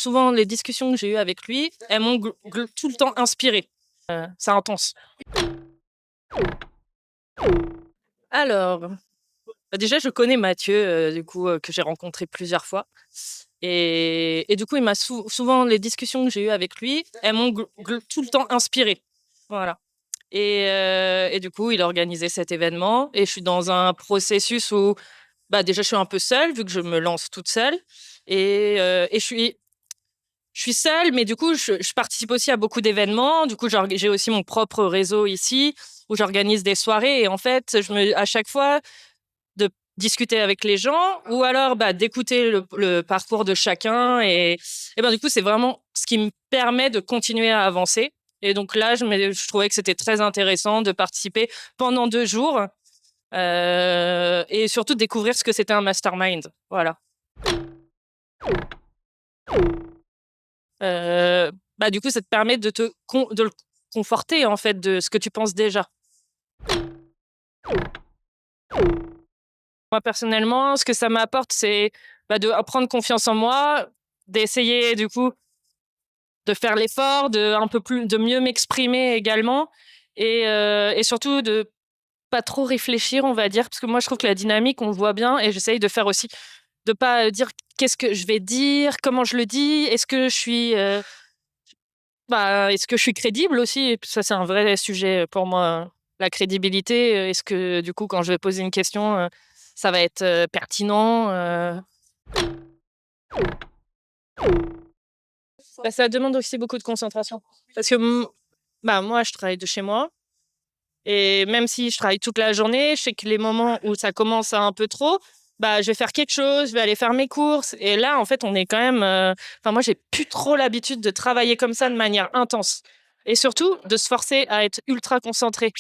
Souvent, les discussions que j'ai eues avec lui, elles m'ont tout le temps inspirée. C'est intense. Alors, déjà, je connais Mathieu, du coup, que j'ai rencontré plusieurs fois et du coup, il m'a souvent les discussions que j'ai eues avec lui, elles m'ont tout le temps inspirée. Voilà et du coup, il a organisé cet événement et je suis dans un processus où, bah, déjà, je suis un peu seule vu que je me lance toute seule et je suis seule, mais du coup, je participe aussi à beaucoup d'événements. Du coup, j'ai aussi mon propre réseau ici où j'organise des soirées et en fait, à chaque fois, de discuter avec les gens ou alors, bah, d'écouter le parcours de chacun et ben, du coup, c'est vraiment ce qui me permet de continuer à avancer et donc là, je trouvais que c'était très intéressant de participer pendant 2 jours, et surtout découvrir ce que c'était un mastermind. Voilà. Bah, du coup, ça te permet de le conforter, en fait, de ce que tu penses déjà. Moi, personnellement, ce que ça m'apporte, c'est, bah, de prendre confiance en moi, d'essayer, du coup, de faire l'effort, de mieux m'exprimer également et surtout de pas trop réfléchir, on va dire. Parce que moi, je trouve que la dynamique, on le voit bien et j'essaye de faire aussi de pas, dire: «Qu'est-ce que je vais dire? Comment je le dis? Est-ce que je suis crédible aussi?» Et puis ça, c'est un vrai sujet pour moi, la crédibilité. Est-ce que du coup, quand je vais poser une question, ça va être, pertinent? Bah, ça demande aussi beaucoup de concentration parce que, bah, moi, je travaille de chez moi et même si je travaille toute la journée, je sais que les moments où ça commence à un peu trop, bah, je vais faire quelque chose, je vais aller faire mes courses et là, en fait, on est quand même, enfin, moi, j'ai plus trop l'habitude de travailler comme ça de manière intense et surtout de se forcer à être ultra concentré.